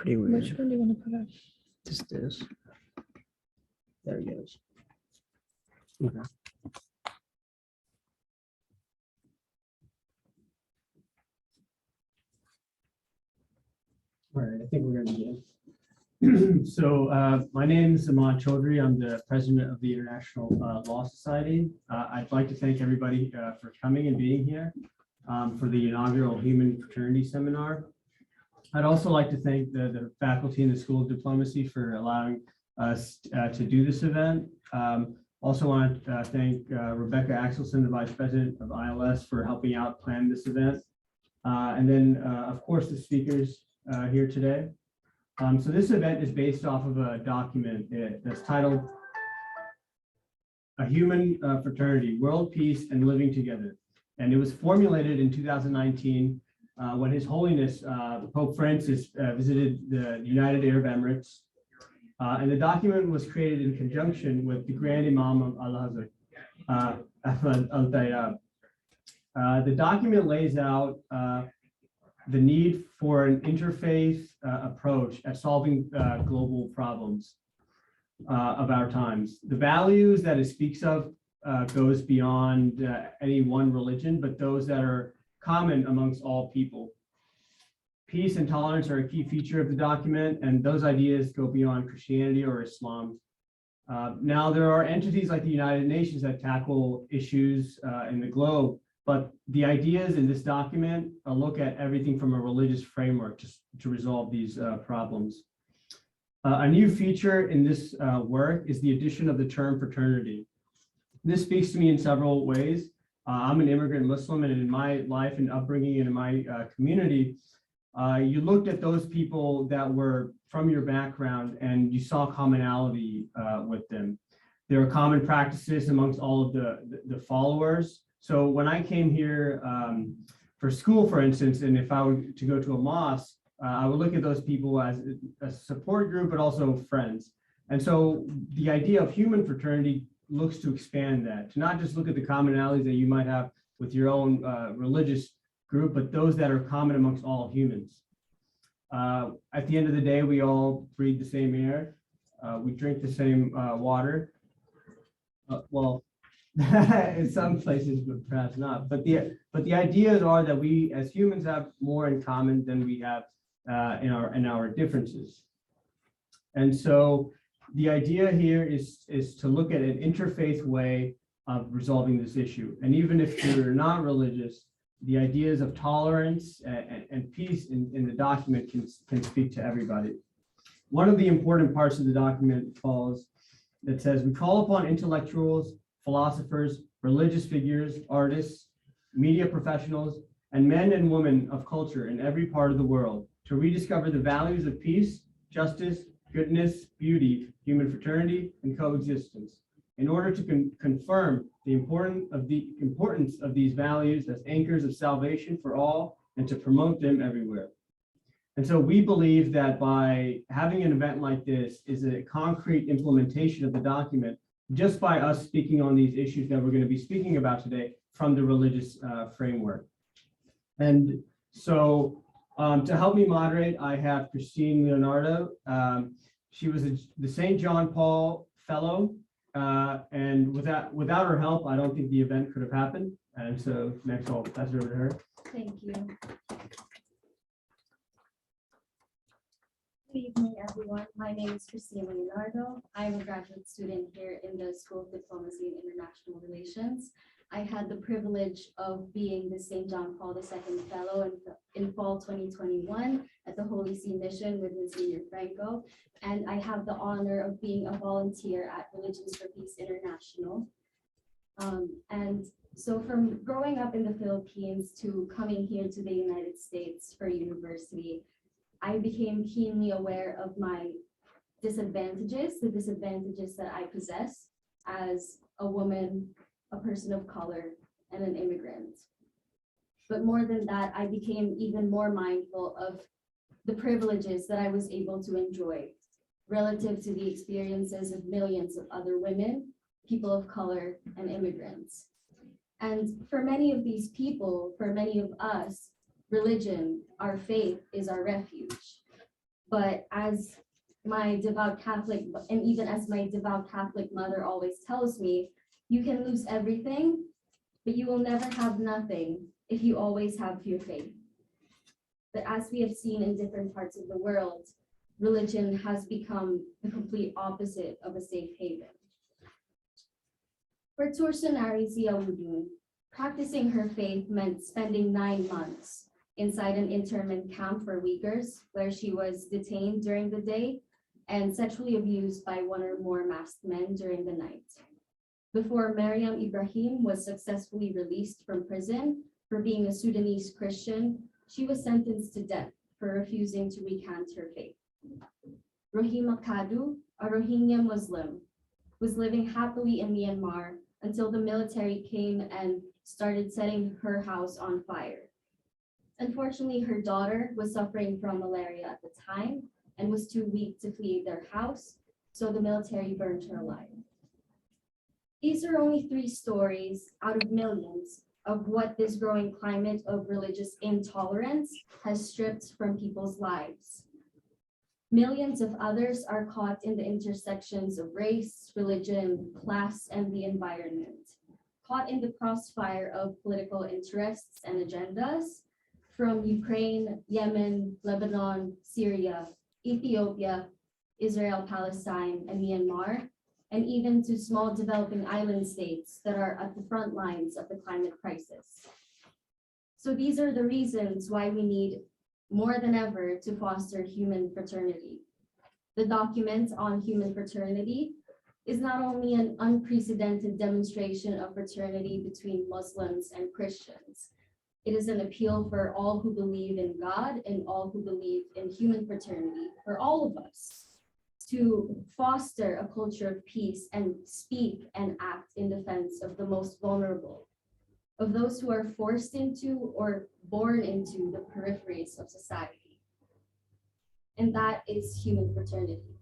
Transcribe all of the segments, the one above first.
pretty weird. Which one do you want to put up? Just this. There he goes. Okay. All right, I think we're going to begin. So my name is Ahmad Choudhary. I'm the president of the International Law Society. I'd like to thank everybody for coming and being here for the inaugural Human Fraternity Seminar. I'd also like to thank the faculty in the School of Diplomacy for allowing us to do this event. Also want to thank Rebecca Axelson, the Vice President of ILS, for helping out plan this event. And then, of course, the speakers here today. So this event is based off of a document that's titled A Human Fraternity, World Peace and Living Together. And it was formulated in 2019 when His Holiness Pope Francis visited the United Arab Emirates. And the document was created in conjunction with the Grand Imam of Al-Azhar, Ahmad al-Tayyab. The document lays out the need for an interfaith approach at solving global problems of our times. The values that it speaks of goes beyond any one religion, but those that are common amongst all people. Peace and tolerance are a key feature of the document, and those ideas go beyond Christianity or Islam. Now, there are entities like the United Nations that tackle issues in the globe, but the ideas in this document look at everything from a religious framework to resolve these problems. A new feature in this work is the addition of the term fraternity. This speaks to me in several ways. I'm an immigrant Muslim, and in my life and upbringing and in my community, you looked at those people that were from your background and you saw commonality with them. There are common practices amongst all of the followers. So when I came here for school, for instance, and if I were to go to a mosque, I would look at those people as a support group, but also friends. And so the idea of human fraternity looks to expand that, to not just look at the commonalities that you might have with your own religious group, but those that are common amongst all humans. At the end of the day, we all breathe the same air. We drink the same water. Well, in some places, but perhaps not. But the ideas are that we as humans have more in common than we have in our differences. And so the idea here is to look at an interfaith way of resolving this issue. And even if you're not religious, the ideas of tolerance and peace in the document can speak to everybody. One of the important parts of the document that says, we call upon intellectuals, philosophers, religious figures, artists, media professionals, and men and women of culture in every part of the world to rediscover the values of peace, justice, goodness, beauty, human fraternity, and coexistence, in order to confirm the importance of these values as anchors of salvation for all and to promote them everywhere. And so we believe that by having an event like this is a concrete implementation of the document just by us speaking on these issues that we're going to be speaking about today from the religious framework. And so to help me moderate, I have Kristine Leonardo. She was the St. John Paul Fellow, and without her help, I don't think the event could have happened. And so next I'll pass it over to her. Thank you. Good evening, everyone. My name is Kristine Leonardo. I'm a graduate student here in the School of Diplomacy and International Relations. I had the privilege of being the St. John Paul II Fellow in fall 2021 at the Holy See Mission with Monsignor Franco. And I have the honor of being a volunteer at Religions for Peace International. And so from growing up in the Philippines to coming here to the United States for university, I became keenly aware of my disadvantages, the disadvantages that I possess as a woman, a person of color, and an immigrant. But more than that, I became even more mindful of the privileges that I was able to enjoy relative to the experiences of millions of other women, people of color, and immigrants. And for many of these people, for many of us, religion, our faith, is our refuge. But as my devout Catholic, and even as my devout Catholic mother always tells me, you can lose everything, but you will never have nothing if you always have your faith. But as we have seen in different parts of the world, religion has become the complete opposite of a safe haven. For Choudhary Ziauddin, practicing her faith meant spending 9 months inside an internment camp for Uyghurs, where she was detained during the day and sexually abused by one or more masked men during the night. Before Maryam Ibrahim was successfully released from prison for being a Sudanese Christian, she was sentenced to death for refusing to recant her faith. Rohima Kadu, a Rohingya Muslim, was living happily in Myanmar until the military came and started setting her house on fire. Unfortunately, her daughter was suffering from malaria at the time and was too weak to flee their house, so the military burned her alive. These are only 3 stories out of millions of what this growing climate of religious intolerance has stripped from people's lives. Millions of others are caught in the intersections of race, religion, class, and the environment, caught in the crossfire of political interests and agendas from Ukraine, Yemen, Lebanon, Syria, Ethiopia, Israel, Palestine, and Myanmar, and even to small developing island states that are at the front lines of the climate crisis. So these are the reasons why we need more than ever to foster human fraternity. The document on human fraternity is not only an unprecedented demonstration of fraternity between Muslims and Christians, it is an appeal for all who believe in God and all who believe in human fraternity, for all of us, to foster a culture of peace and speak and act in defense of the most vulnerable, of those who are forced into or born into the peripheries of society. And that is human fraternity,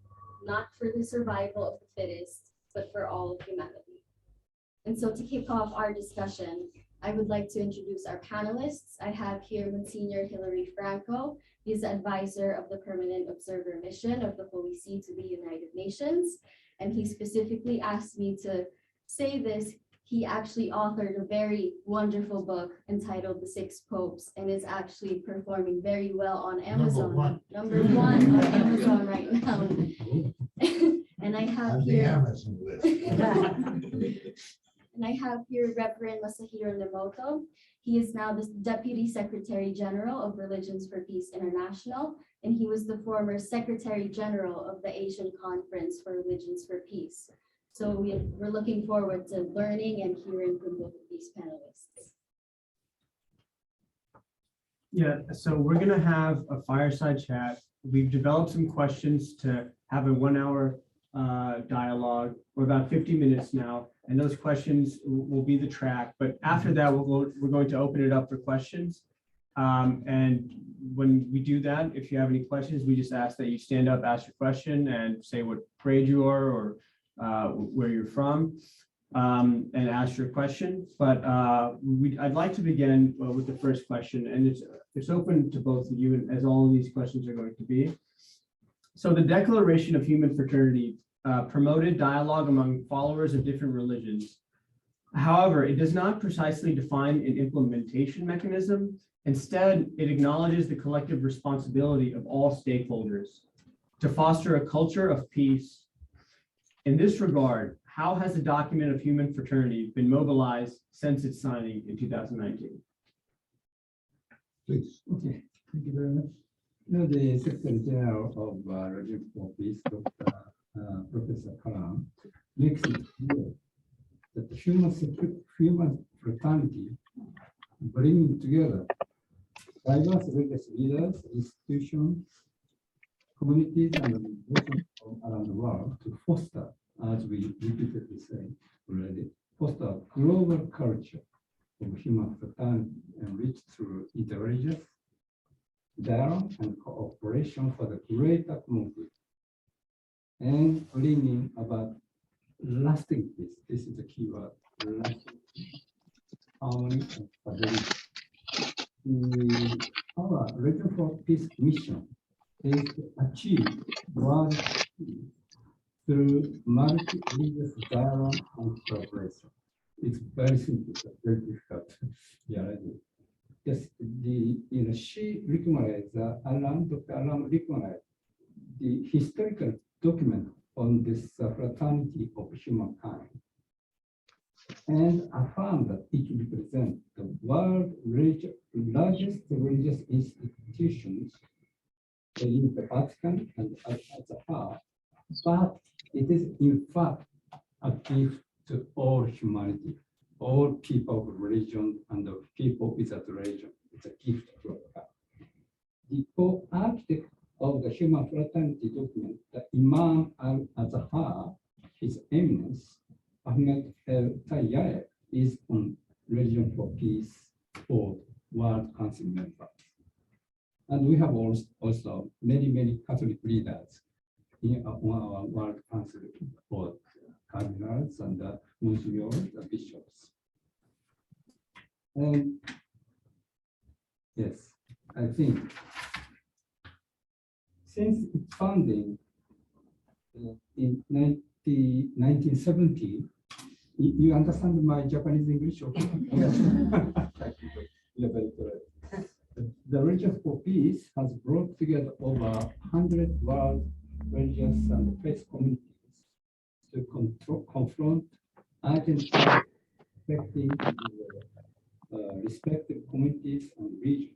not for the survival of the fittest, but for all of humanity. And so to kick off our discussion, I would like to introduce our panelists. I have here Monsignor Hilary Franco. He is the advisor of the Permanent Observer Mission of the Holy See to the United Nations. And he specifically asked me to say this. He actually authored a very wonderful book entitled The Six Popes and is actually performing very well on Amazon. Number one on Amazon right now. And I have here Amazon list. And I have here Reverend Masahiro Nemoto. He is now the Deputy Secretary General of Religions for Peace International, and he was the former Secretary General of the Asian Conference for Religions for Peace. So we're looking forward to learning and hearing from both of these panelists. Yeah, so we're gonna have a fireside chat. We've developed some questions to have a 1-hour dialogue. We're about 50 minutes now, and those questions will be the track. But after that, we're going to open it up for questions. And when we do that, if you have any questions, we just ask that you stand up, ask your question, and say what grade you are or where you're from, and ask your question. But I'd like to begin with the first question, and it's open to both of you, and as all of these questions are going to be. So the Declaration of Human Fraternity promoted dialogue among followers of different religions. However, it does not precisely define an implementation mechanism. Instead, it acknowledges the collective responsibility of all stakeholders to foster a culture of peace. In this regard, how has the document of human fraternity been mobilized since its signing in 2019? Please. Okay, thank you very much. The Secretary General of Religion for Peace, Dr. Professor Kalam, makes it clear that the human fraternity, bringing together diverse religious leaders, institutions, communities, and organizations from around the world to foster, as we repeatedly say already, foster a global culture of human fraternity enriched through interreligious dialogue and cooperation for the greater common good, and bringing about lasting peace. This is the key word: lasting harmony and stability. Our Religion for Peace mission is to achieve world peace through multi-religious dialogue and cooperation. It's very simple, but very difficult. Yeah, yes, she recognized Dr. Alam recognized the historical document on this fraternity of humankind, and affirmed that it represents the world's largest religious institutions in the Vatican and as a part, but it is in fact a gift to all humanity, all people of religion and the people without religion. It's a gift from God. The co-architect of the human fraternity document, the Imam al-Azhar, His Eminence, Ahmad el-Tayyib, is on Religion for Peace for World Council members. And we have also many Catholic leaders in our World Council board, cardinals and Monsignor, the bishops. And yes, I think since its founding in 1970, you understand my Japanese English? Okay? Yes. The Religion for Peace has brought together over 100 world religious and faith communities to confront urgent affecting respective communities and regions,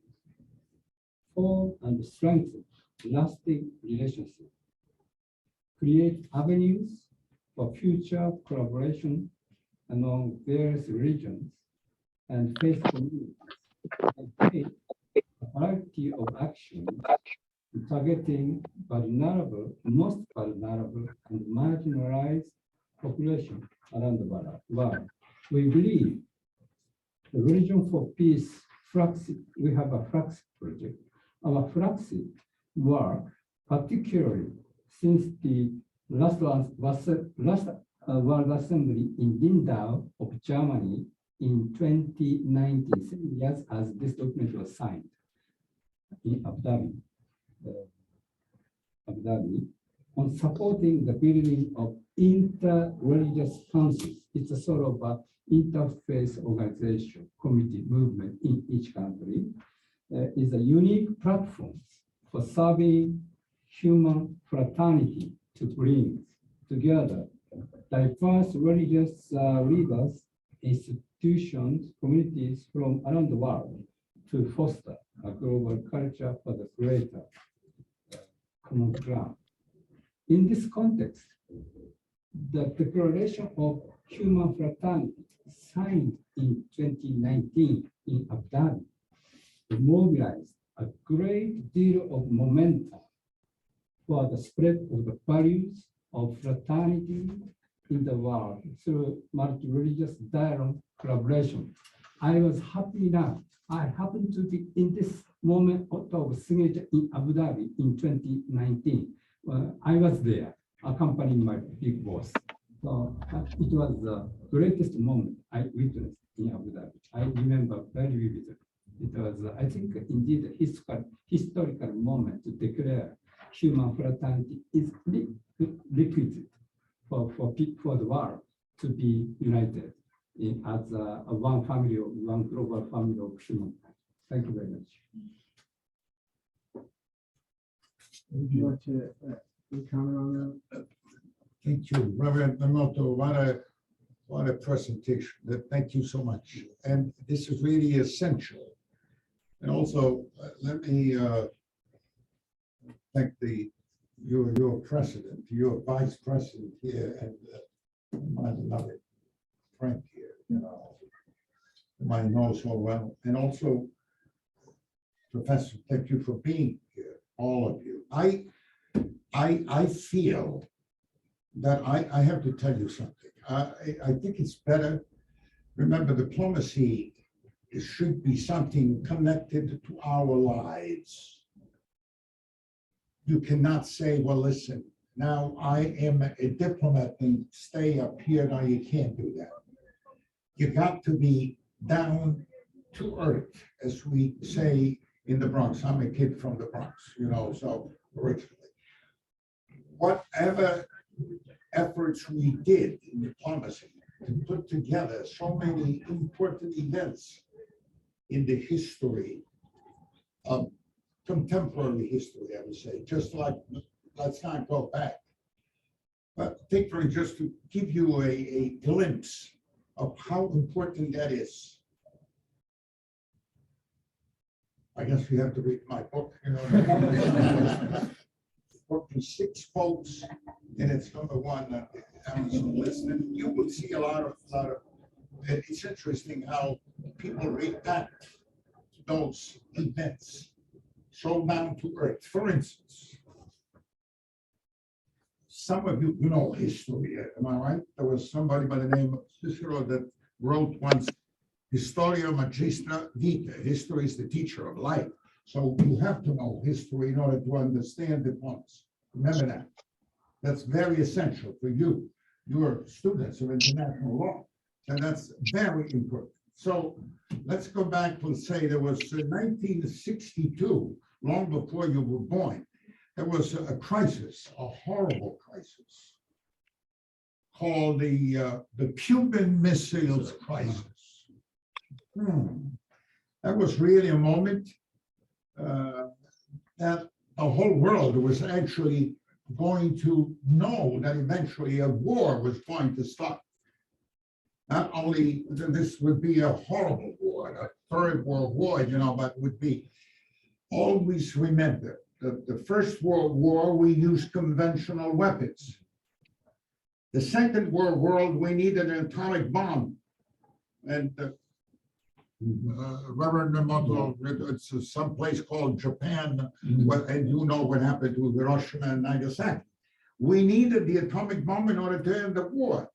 form and strengthen lasting relationships, create avenues for future collaboration among various regions and faith communities, and take a variety of actions targeting vulnerable, most vulnerable and marginalized populations around the world. We believe the Religion for Peace flagship, we have a flagship project. Our flagship work, particularly since the last World Assembly in Lindau of Germany in 2019, 7 years as this document was signed in Abu Dhabi, on supporting the building of interreligious councils. It's a sort of a interfaith organization, community movement in each country, is a unique platform for serving human fraternity to bring together diverse religious leaders, institutions, communities from around the world to foster a global culture for the greater common ground. In this context, the Declaration of Human Fraternity signed in 2019 in Abu Dhabi mobilized a great deal of momentum for the spread of the values of fraternity in the world through multi-religious dialogue collaboration. I was happy enough. I happened to be in this moment of signature in Abu Dhabi in 2019. I was there, accompanying my big boss. So it was the greatest moment I witnessed in Abu Dhabi. I remember very vividly. It was, I think, indeed a historical moment to declare human fraternity is requisite for the world to be united as one family, one global family of humankind. Thank you very much. Would you like to comment on that? Thank you, Reverend Nemoto. What a presentation. Thank you so much. And this is really essential. And also, let me thank your president, your vice president here, and my beloved Frank here, whom I know so well. And also, Professor, thank you for being here, all of you. I feel that I have to tell you something. I think it's better. Remember, diplomacy should be something connected to our lives. You cannot say, well, listen, now I am a diplomat and stay up here. Now you can't do that. You got to be down to earth, as we say in the Bronx. I'm a kid from the Bronx, so originally. Whatever efforts we did in diplomacy to put together so many important events in the history of contemporary history, I would say, just like, let's not go back. But particularly just to give you a glimpse of how important that is. I guess you have to read my book, book is 6 folks, and it's #1 on Amazon list, and you will see a lot of, it's interesting how people react to those events so down to earth. For instance, some of you know history, am I right? There was somebody by the name of Cicero that wrote once, Historia Magistra Vitae. History is the teacher of life. So you have to know history in order to understand diplomacy. Remember that. That's very essential for you. You are students of international law, and that's very important. So let's go back to say there was 1962, long before you were born, there was a crisis, a horrible crisis, called the Cuban Missiles Crisis. That was really a moment that the whole world was actually going to know that eventually a war was going to start. Not only this would be a horrible war, a third world war, but would be, always remember that the First World War, we used conventional weapons. The Second World War, we needed an atomic bomb. And Reverend Nemoto, it's some place called Japan, and you know what happened to Hiroshima and Nagasaki. We needed the atomic bomb in order to end the war.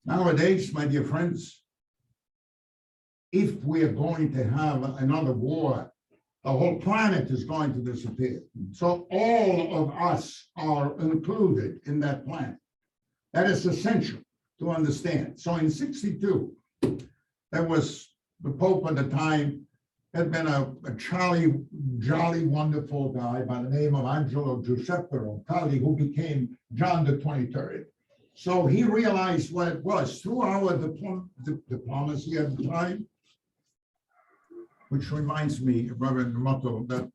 Nowadays, my dear friends, if we are going to have another war, the whole planet is going to disappear. So all of us are included in that plan. That is essential to understand. So in '62, there was the Pope at the time, had been a jolly, wonderful guy by the name of Angelo Giuseppe Roncalli, who became John the 23rd. So he realized what it was through our diplomacy at the time, which reminds me, Reverend Nemoto, that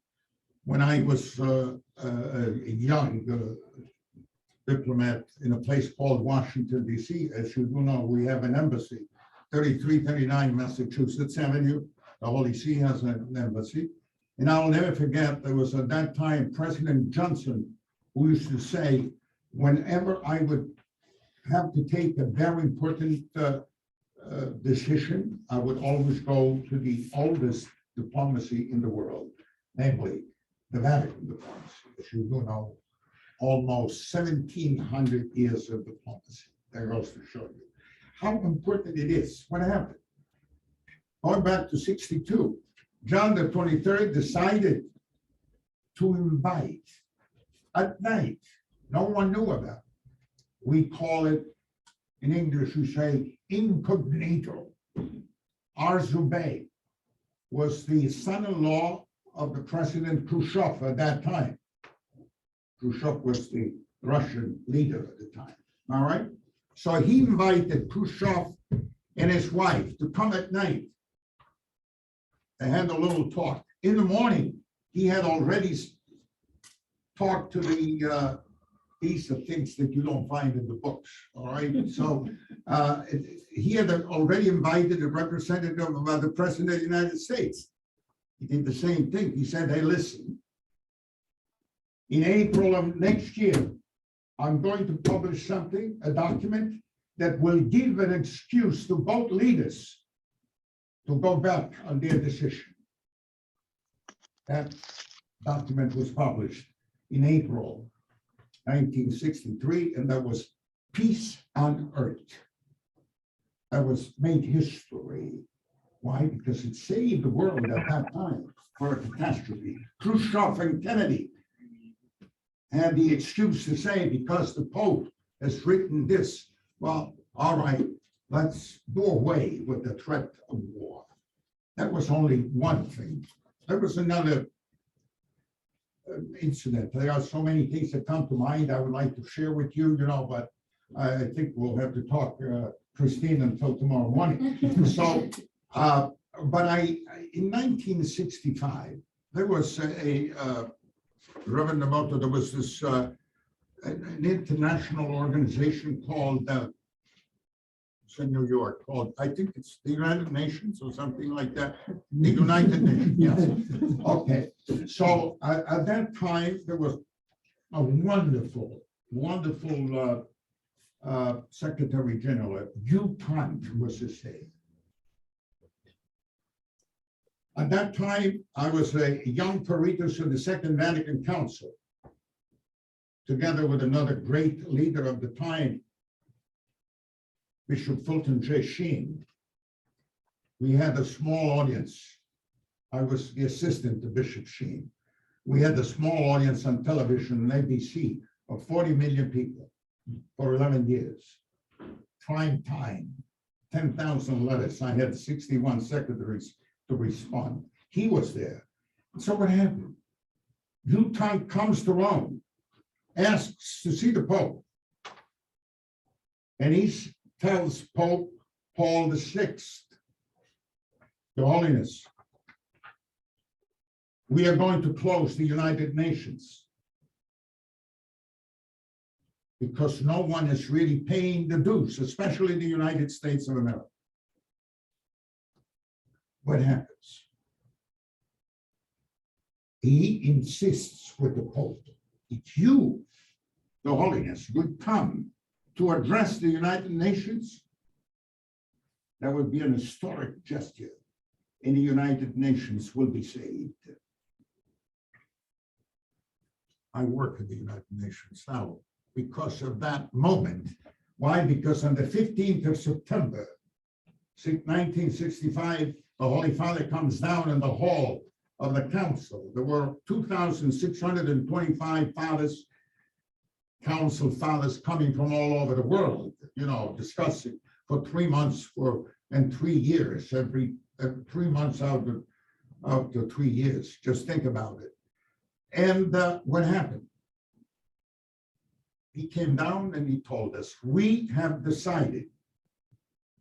when I was a young diplomat in a place called Washington, D.C., as you do know, we have an embassy, 3339 Massachusetts Avenue. The Holy See has an embassy. And I'll never forget, there was at that time President Johnson, who used to say, whenever I would have to take a very important decision, I would always go to the oldest diplomacy in the world, namely the Vatican diplomacy. As you do know, almost 1,700 years of diplomacy. That goes to show you how important it is. What happened? Going back to '62, John the 23rd decided to invite at night. No one knew about it. We call it, in English, we say incognito. Arzubey was the son-in-law of the President Khrushchev at that time. Khrushchev was the Russian leader at the time, all right? So he invited Khrushchev and his wife to come at night. They had a little talk. In the morning, he had already talked to the, these are things that you don't find in the books, all right? So he had already invited a representative of the President of the United States. He did the same thing. He said, hey, listen, in April of next year, I'm going to publish something, a document that will give an excuse to both leaders to go back on their decision. That document was published in April 1963, and that was Peace on Earth. That was made history. Why? Because it saved the world at that time for a catastrophe. Khrushchev and Kennedy had the excuse to say, because the Pope has written this, well, all right, let's do away with the threat of war. That was only one thing. There was another incident. There are so many things that come to mind I would like to share with you, but I think we'll have to talk, Kristine, until tomorrow morning. So, but in 1965, there was a Reverend Nemoto, there was this an international organization called it's in New York, called, I think it's the United Nations or something like that. The United Nations, yes. Okay, so at that time, there was a wonderful Secretary General. Hunt was his name. At that time, I was a young peritus of the Second Vatican Council, together with another great leader of the time, Bishop Fulton J. Sheen. We had a small audience. I was the assistant to Bishop Sheen. We had a small audience on television and ABC of 40 million people for 11 years. Prime time, 10,000 letters. I had 61 secretaries to respond. He was there. So what happened? Hunt comes to Rome, asks to see the Pope. And he tells Pope Paul VI, Your Holiness, we are going to close the United Nations because no one is really paying the dues, especially the United States of America. What happens? He insists with the Pope, if you, the Holiness, would come to address the United Nations, that would be an historic gesture, and the United Nations will be saved. I work at the United Nations now because of that moment. Why? Because on the 15th of September, 1965, the Holy Father comes down in the hall of the council. There were 2,625 fathers, council fathers coming from all over the world, discussing for 3 months and 3 years, every 3 months out of 3 years. Just think about it. And what happened? He came down and he told us, we have decided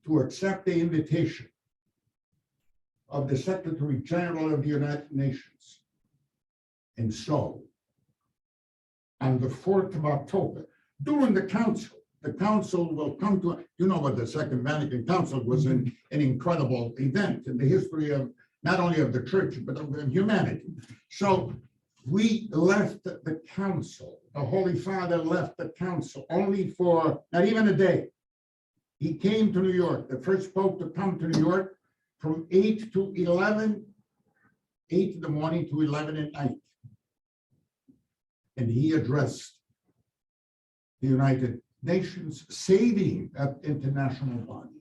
to accept the invitation of the Secretary General of the United Nations. And so, on the 4th of October, during the council will come to, what the Second Vatican Council was an incredible event in the history of not only of the church, but of humanity. So we left the council, the Holy Father left the council only for not even a day. He came to New York, the first Pope to come to New York, from 8 to 11, 8 in the morning to 11 at night. And he addressed the United Nations, saving that international body,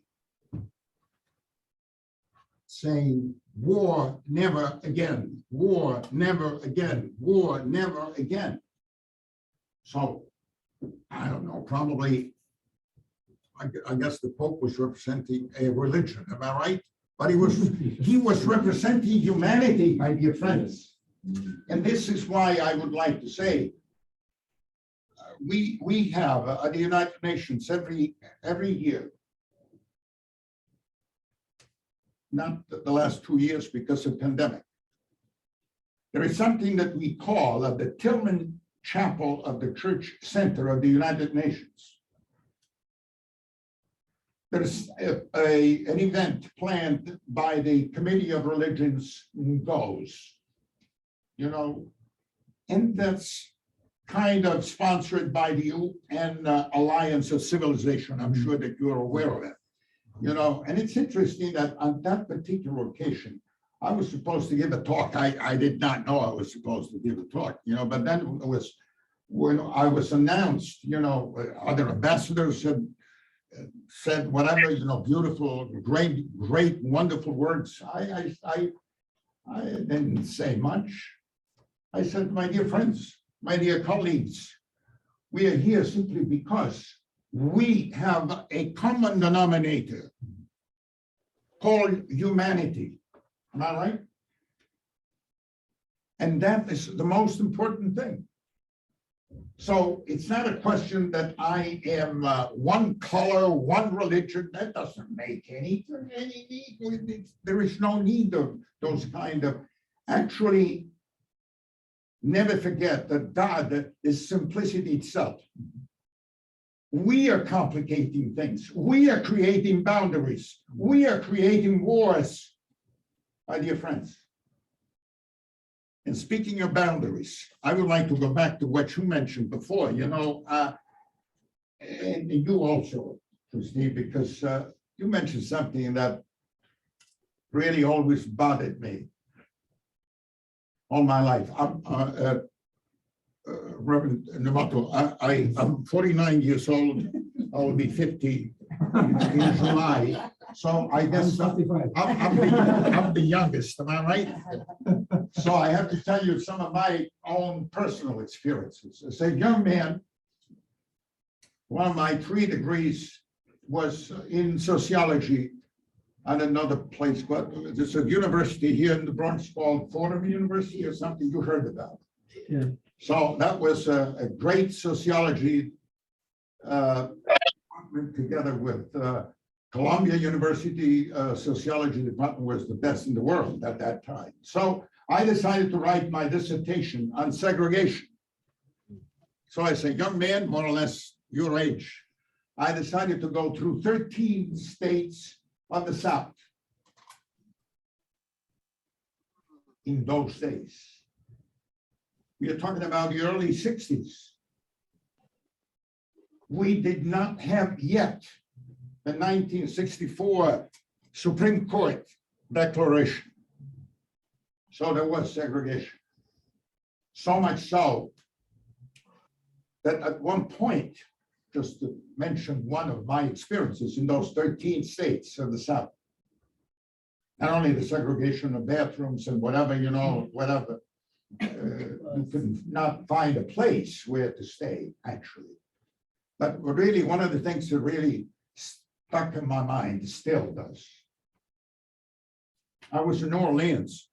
saying, war never again, war never again, war never again. So, I don't know, probably, I guess the Pope was representing a religion, am I right? But he was representing humanity, my dear friends. And this is why I would like to say, we have at the United Nations every year, not the last 2 years because of pandemic. There is something that we call the Tillman Chapel of the Church Center of the United Nations. There's an event planned by the Committee of Religions goes, and that's kind of sponsored by the UN Alliance of Civilization. I'm sure that you're aware of it, and it's interesting that on that particular occasion, I was supposed to give a talk. I did not know I was supposed to give a talk, but then it was when I was announced, other ambassadors had said whatever, beautiful, great, wonderful words. I didn't say much. I said, my dear friends, my dear colleagues, we are here simply because we have a common denominator called humanity. Am I right? And that is the most important thing. So it's not a question that I am one color, one religion. That doesn't make any need. There is no need of those kind of. Actually, never forget that God is simplicity itself. We are complicating things. We are creating boundaries. We are creating wars, my dear friends. And speaking of boundaries, I would like to go back to what you mentioned before, you know, and you also, Kristine, because you mentioned something that really always bothered me all my life. Reverend Nemoto, I'm 49 years old. I will be 50 in July. So I guess I'm the youngest, am I right? So I have to tell you some of my own personal experiences. As a young man, one of my 3 degrees was in sociology at another place, but there's a university here in the Bronx called Fordham University or something you heard about. Yeah. So that was a great sociology department together with Columbia University sociology department was the best in the world at that time. So I decided to write my dissertation on segregation. So as a young man, more or less your age, I decided to go through 13 states of the South in those days. We are talking about the early 60s. We did not have yet the 1964 Supreme Court declaration. So there was segregation. So much so that at one point, just to mention one of my experiences in those 13 states of the South, not only the segregation of bathrooms and whatever, you know, whatever, you could not find a place where to stay, actually. But really, one of the things that really stuck in my mind, still does. I was in New Orleans,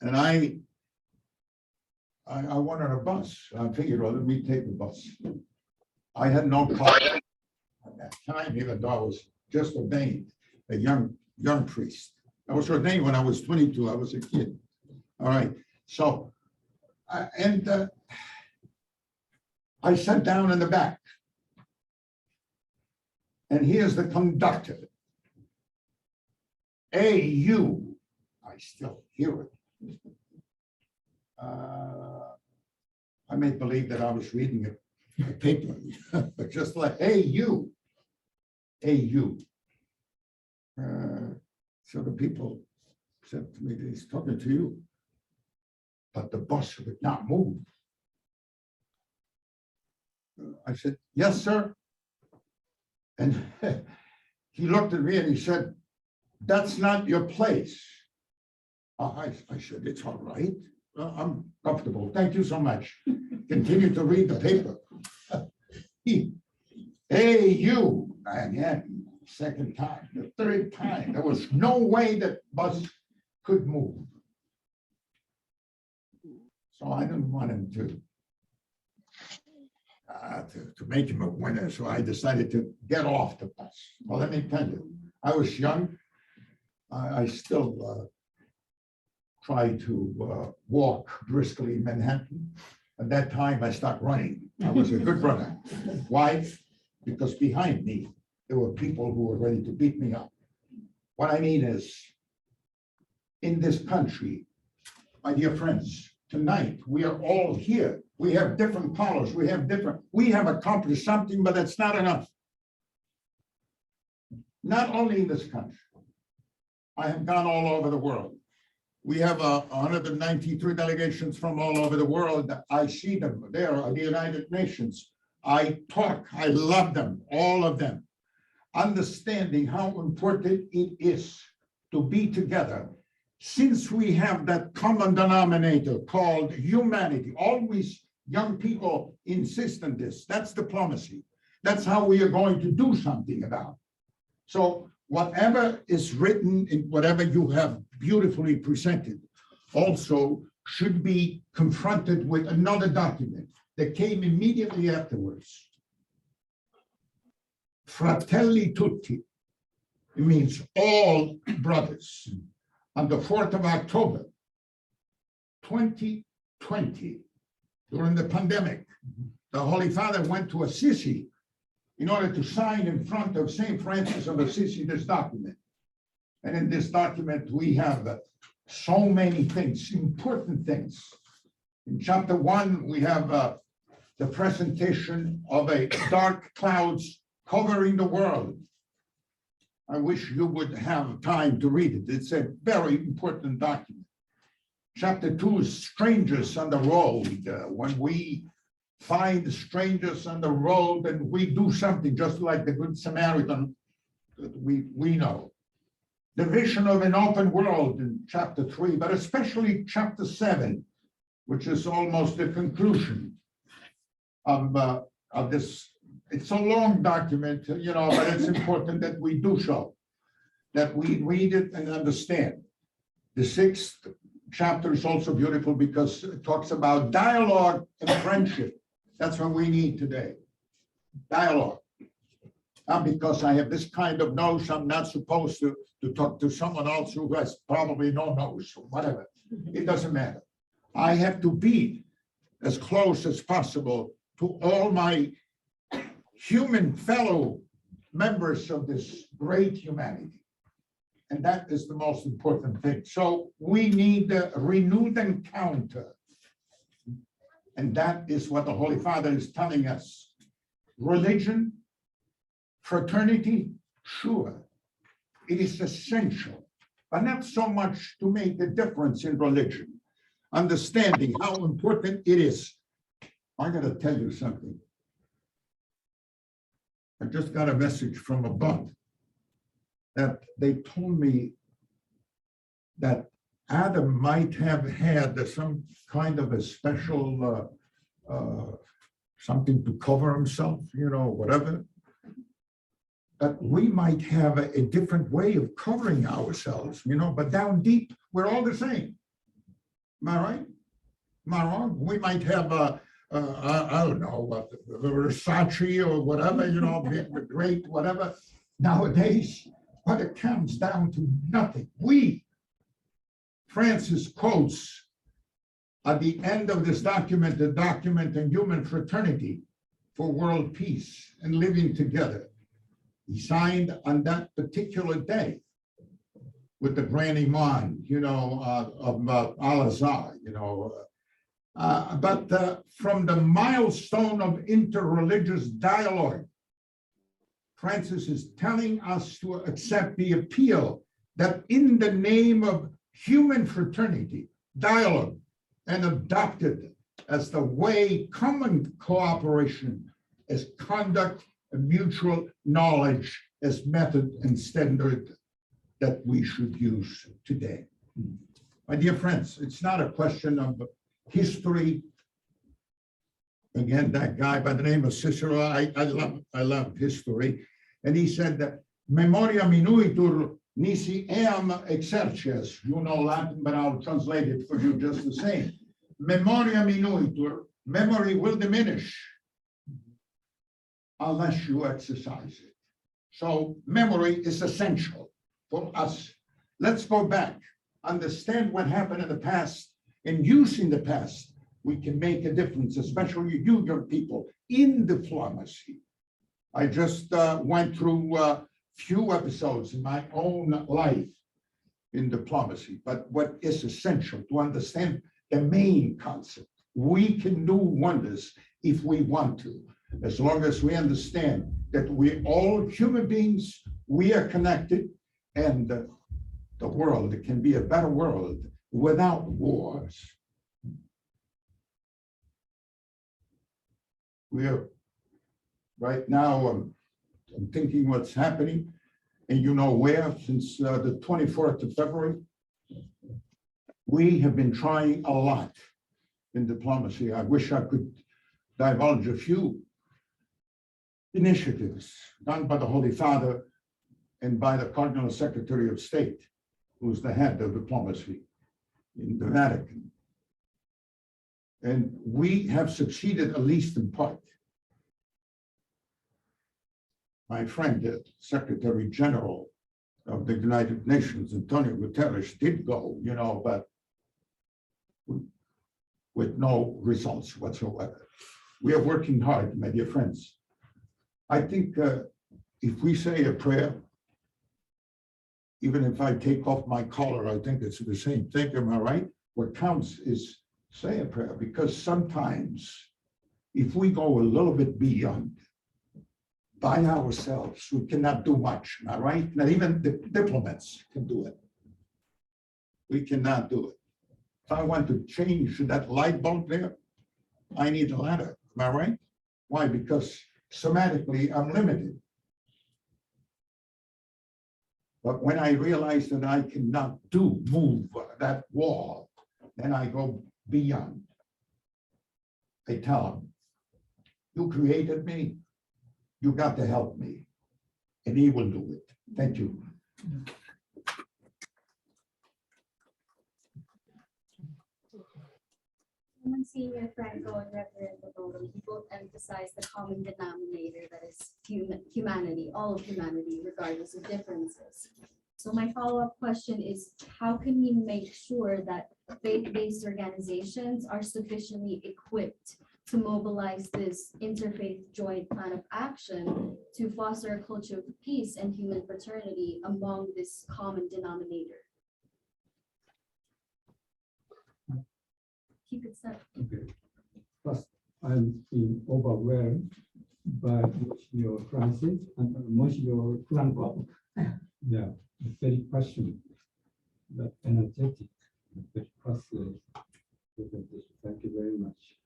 and I wanted a bus. I figured, well, let me take the bus. I had no car at that time, even though I was just ordained, a young priest. I was ordained when I was 22. I was a kid. All right. So, I sat down in the back. And here's the conductor. A.U. I still hear it. I may believe that I was reading a paper, but just like A.U. A.U. So the people said to me, he's talking to you. But the bus would not move. I said, yes, sir. And he looked at me and he said, that's not your place. I said, it's all right. I'm comfortable. Thank you so much. Continue to read the paper. Hey, you. Again, second time, the third time. There was no way that bus could move. So I didn't want him to make him a winner. So I decided to get off the bus. Well, let me tell you, I was young. I still try to walk briskly in Manhattan. At that time, I stopped running. I was a good runner. Why? Because behind me, there were people who were ready to beat me up. What I mean is, in this country, my dear friends, tonight, we are all here. We have different colors. We have accomplished something, but that's not enough. Not only in this country. I have gone all over the world. We have 193 delegations from all over the world. I see them there at the United Nations. I talk, I love them, all of them. Understanding how important it is to be together. Since we have that common denominator called humanity, always young people insist on this. That's diplomacy. That's how we are going to do something about it. So whatever is written in whatever you have beautifully presented also should be confronted with another document that came immediately afterwards. Fratelli tutti. It means all brothers. On the 4th of October, 2020, during the pandemic, the Holy Father went to Assisi in order to sign in front of St. Francis of Assisi this document. And in this document, we have so many things, important things. In chapter 1, we have the presentation of a dark clouds covering the world. I wish you would have time to read it. It's a very important document. Chapter 2 is strangers on the road. When we find strangers on the road and we do something just like the Good Samaritan, we know. The vision of an open world in chapter 3, but especially chapter 7, which is almost the conclusion of this. It's a long document, but it's important that we do so, that we read it and understand. The 6th chapter is also beautiful because it talks about dialogue and friendship. That's what we need today, dialogue. Not because I have this kind of nose, I'm not supposed to talk to someone else who has probably no nose or whatever. It doesn't matter. I have to be as close as possible to all my human fellow members of this great humanity. And that is the most important thing. So we need a renewed encounter. And that is what the Holy Father is telling us. Religion, fraternity, sure, it is essential, but not so much to make a difference in religion. Understanding how important it is. I gotta tell you something. I just got a message from above that they told me that Adam might have had some kind of a special something to cover himself, whatever. But we might have a different way of covering ourselves, but down deep, we're all the same. Am I right? Am I wrong? We might have I don't know what, Versace or whatever, great, whatever. Nowadays, but it comes down to nothing. Francis quotes at the end of this document, the document on human fraternity for world peace and living together. He signed on that particular day with the Grand Imam, of Al-Azhar, but from the milestone of interreligious dialogue, Francis is telling us to accept the appeal that in the name of human fraternity, dialogue, and adopted as the way common cooperation as conduct and mutual knowledge as method and standard that we should use today. My dear friends, it's not a question of history. Again, that guy by the name of Cicero, I love history. And he said that memoria minuitur nisi eam exercias. You know Latin, but I'll translate it for you just the same. Memoria minuitur, memory will diminish unless you exercise it. So memory is essential for us. Let's go back, understand what happened in the past, and using the past, we can make a difference, especially you young people, in diplomacy. I just went through a few episodes in my own life in diplomacy, but what is essential to understand the main concept. We can do wonders if we want to, as long as we understand that we're all human beings, we are connected, and the world can be a better world without wars. We're right now, I'm thinking what's happening, and you know where, since the 24th of February. We have been trying a lot in diplomacy. I wish I could divulge a few initiatives done by the Holy Father and by the Cardinal Secretary of State, who's the head of diplomacy in the Vatican. And we have succeeded, at least in part. My friend, the Secretary General of the United Nations, Antonio Guterres, did go, but with no results whatsoever. We are working hard, my dear friends. I think if we say a prayer, even if I take off my collar, I think it's the same thing, am I right? What counts is say a prayer, because sometimes if we go a little bit beyond by ourselves, we cannot do much, am I right? Not even the diplomats can do it. We cannot do it. If I want to change that light bulb there, I need a ladder, am I right? Why? Because somatically I'm limited. But when I realize that I cannot move that wall, then I go beyond. I tell him, you created me, you got to help me, and he will do it. Thank you. Monsignor, Franco, and Reverend both emphasize the common denominator that is humanity, all of humanity, regardless of differences. So my follow-up question is, how can we make sure that faith-based organizations are sufficiently equipped to mobilize this interfaith joint plan of action to foster a culture of peace and human fraternity among this common denominator? Keep it simple. Okay. First, I'm being overwhelmed by Monsignor Francis and Monsignor Franco. Yeah, very passionate, but energetic, very passionate presentation. Thank you very much.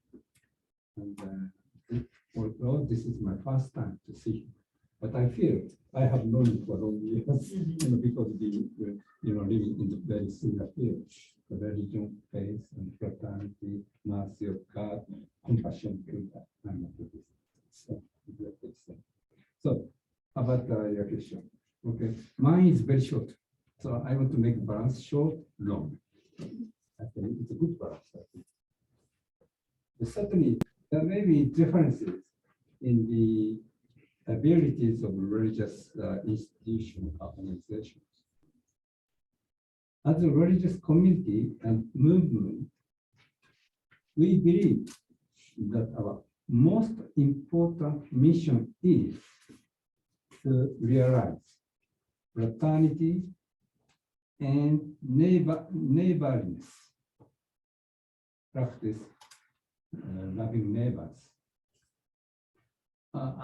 And although this is my first time to see him, but I feel I have known him for long years, because we living in the very similar field. The religion, faith, and fraternity, mercy of God, compassion, so about your question. Okay, mine is very short. So I want to make a balance short, long. I think it's a good balance. I think. Certainly, there may be differences in the abilities of religious institutions, organizations. As a religious community and movement, we believe that our most important mission is to realize fraternity and neighborliness, practice loving neighbors.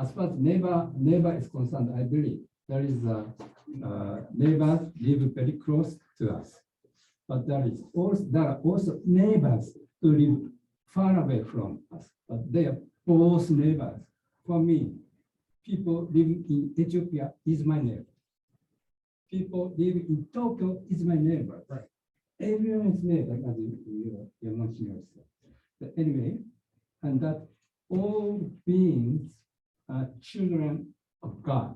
As far as neighbor is concerned, I believe there is a neighbors live very close to us, but there are also neighbors who live far away from us, but they are both neighbors. For me, people living in Ethiopia is my neighbor. People living in Tokyo is my neighbor. Right. Everyone is neighbor, as you Monsignor said. But anyway, and that all beings are children of God.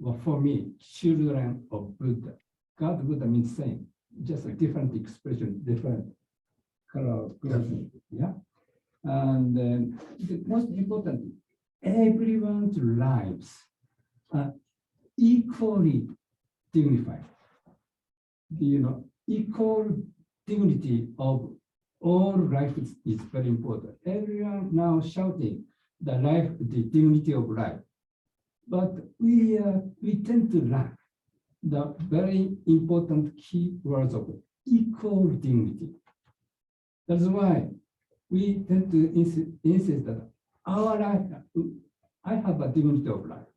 Well, for me, children of Buddha. God, Buddha means same, just a different expression, different color of clothing. Yeah. And the most important, everyone's lives are equally dignified. Equal dignity of all life is very important. Everyone now shouting the dignity of life. But we tend to lack the very important key words of equal dignity. That's why we tend to insist that our life, I have a dignity of life,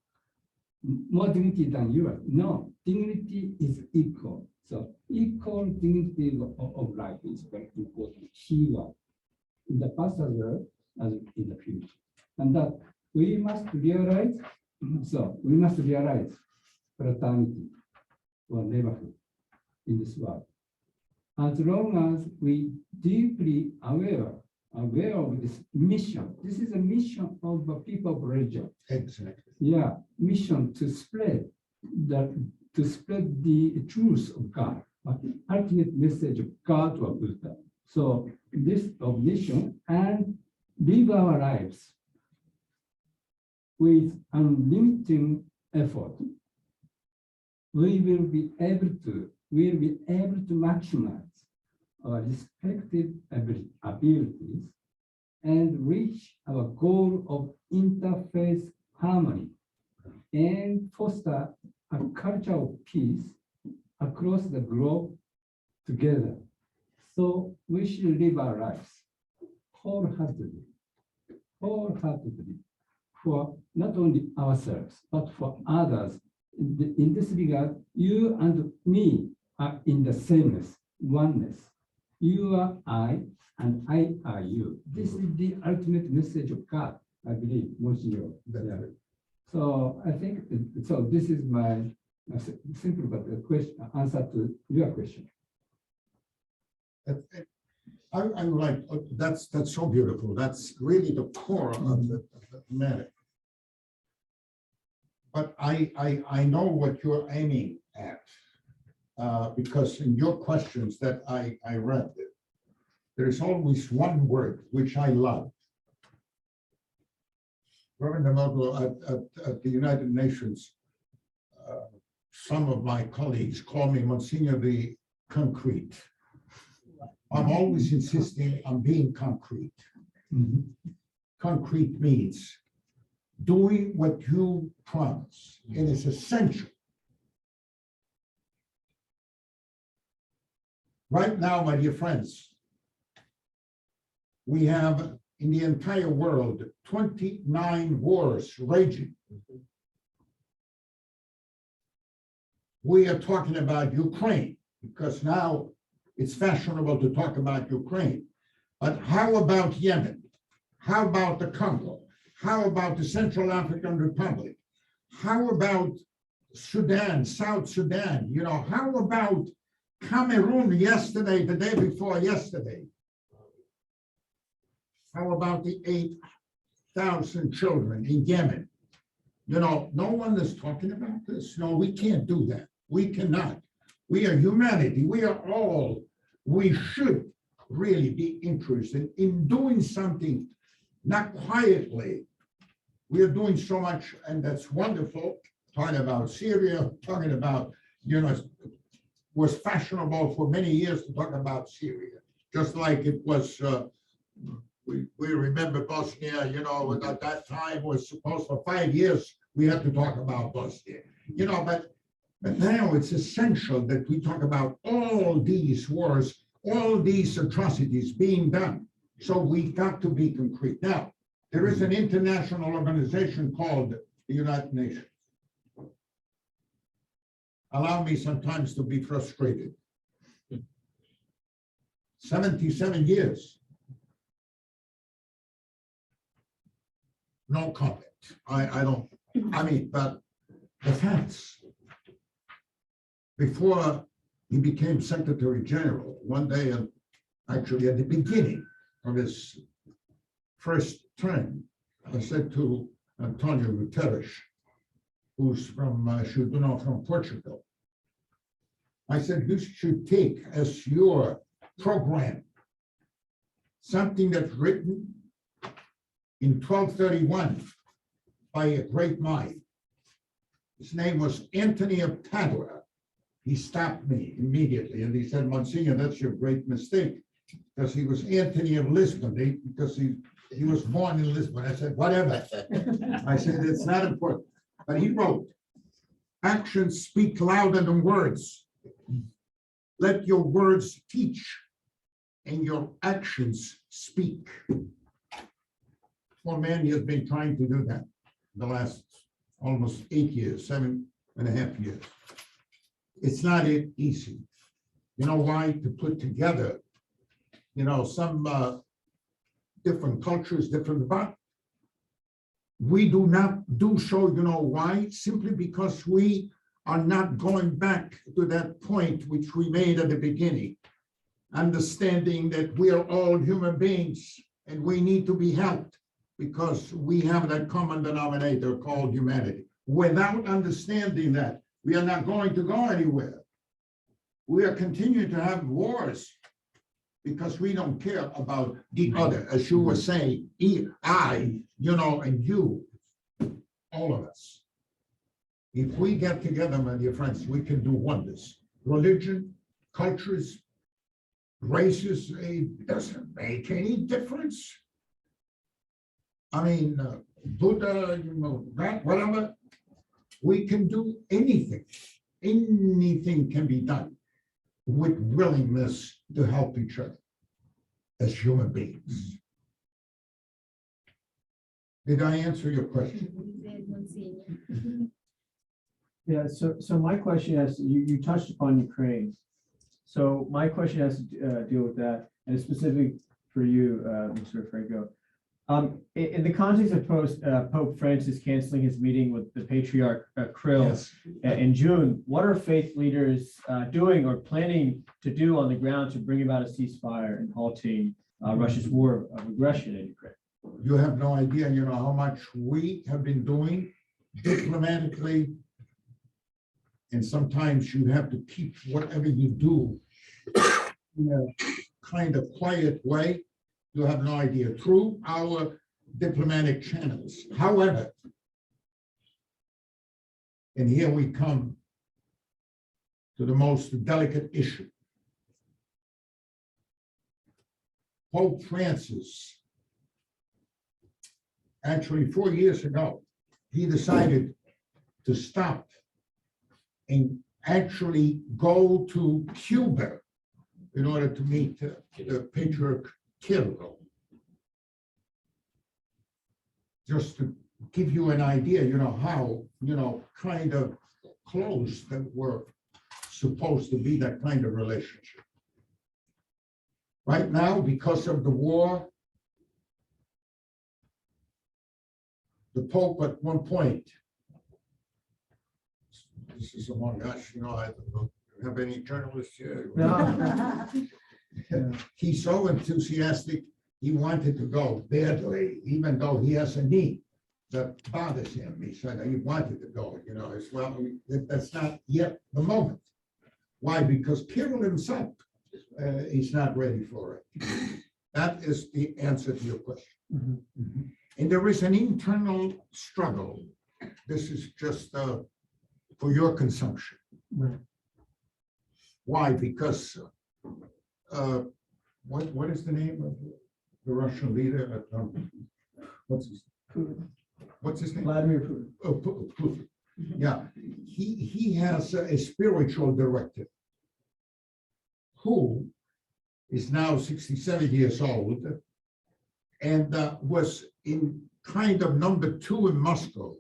more dignity than yours. No, dignity is equal. So equal dignity of life is very important key word in the past as well as in the future. And that we must realize. So we must realize fraternity or neighborhood in this world. As long as we deeply aware of this mission, this is a mission of the people of religion. Exactly. Yeah, mission to spread the to spread the truth of God, ultimate message of God or Buddha. So this mission and live our lives with unlimited effort, we will be able to maximize our respective abilities and reach our goal of interfaith harmony and foster a culture of peace across the globe together. So we should live our lives wholeheartedly for not only ourselves, but for others. In this regard, you and me are in the sameness, oneness. You are I, and I are you. This is the ultimate message of God, I believe, Monsignor. Yeah. So I think, so this is my simple but answer to your question. I would like, that's so beautiful. That's really the core of the matter. But I know what you're aiming at, because in your questions that I read, there is always one word which I love. Reverend Nemoto at the United Nations, some of my colleagues call me Monsignor the concrete. I'm always insisting on being concrete. Concrete means doing what you promise. It is essential. Right now, my dear friends, we have in the entire world 29 wars raging. We are talking about Ukraine because now it's fashionable to talk about Ukraine. But how about Yemen? How about the Congo? How about the Central African Republic? How about Sudan, South Sudan? You know, how about Cameroon yesterday, the day before yesterday? How about the 8,000 children in Yemen? You know, no one is talking about this. No, we can't do that. We cannot. We are humanity. We should really be interested in doing something, not quietly. We are doing so much, and that's wonderful. Talking about Syria, talking about, you know, was fashionable for many years to talk about Syria, just like it was, we remember Bosnia, you know, at that time was supposed for 5 years, we had to talk about Bosnia, you know, but now it's essential that we talk about all these wars, all these atrocities being done. So we've got to be concrete. Now, there is an international organization called the United Nations. Allow me sometimes to be frustrated. 77 years. No comment. I mean, but the facts. Before he became Secretary General, one day, and actually at the beginning of his first term, I said to Antonio Guterres, who's from from Portugal, I said, you should take as your program something that's written in 1231 by a great mind. His name was Anthony of Padua. He stopped me immediately and he said, Monsignor, that's your great mistake, because he was Anthony of Lisbon, because he was born in Lisbon. I said, whatever. I said, it's not important. But he wrote, actions speak louder than words. Let your words teach and your actions speak. Well, man, he has been trying to do that the last almost 8 years, 7.5 years. It's not easy. You know why? To put together, you know, some different cultures, different, but we do not do so, you know why? Simply because we are not going back to that point which we made at the beginning, understanding that we are all human beings and we need to be helped because we have that common denominator called humanity. Without understanding that, We are not going to go anywhere. We are continuing to have wars because we don't care about the other, as you were saying, I, and you, all of us. If we get together, my dear friends, we can do wonders. Religion, cultures, races, it doesn't make any difference. I mean, Buddha, that, whatever, we can do anything. Anything can be done with willingness to help each other as human beings. Did I answer your question? Yeah, so my question has, you touched upon Ukraine. So my question has to deal with that, and it's specific for you, Mr. Franco. In the context of Pope Francis canceling his meeting with the Patriarch Kirill Yes. in June, what are faith leaders doing or planning to do on the ground to bring about a ceasefire and halting Russia's war of aggression in Ukraine? You have no idea, how much we have been doing diplomatically. And sometimes you have to keep whatever you do in a kind of quiet way. You have no idea, through our diplomatic channels. However, and here we come to the most delicate issue. Pope Francis, actually 4 years ago, he decided to stop and actually go to Cuba in order to meet the Patriarch Kirill. Just to give you an idea, how, kind of close that were supposed to be that kind of relationship. Right now, because of the war, the Pope at one point, this is among us, I don't have any journalists here. No. He's so enthusiastic, he wanted to go badly, even though he has a knee that bothers him. He said he wanted to go, as well. That's not yet the moment. Why? Because Kirill himself, he's not ready for it. That is the answer to your question. Mhm. And there is an internal struggle. This is just for your consumption. Right. Why? Because what is the name of the Russian leader? What's his name? Vladimir Putin. Oh, Putin. Yeah, he has a spiritual director who is now 67 years old and was in kind of number 2 in Moscow.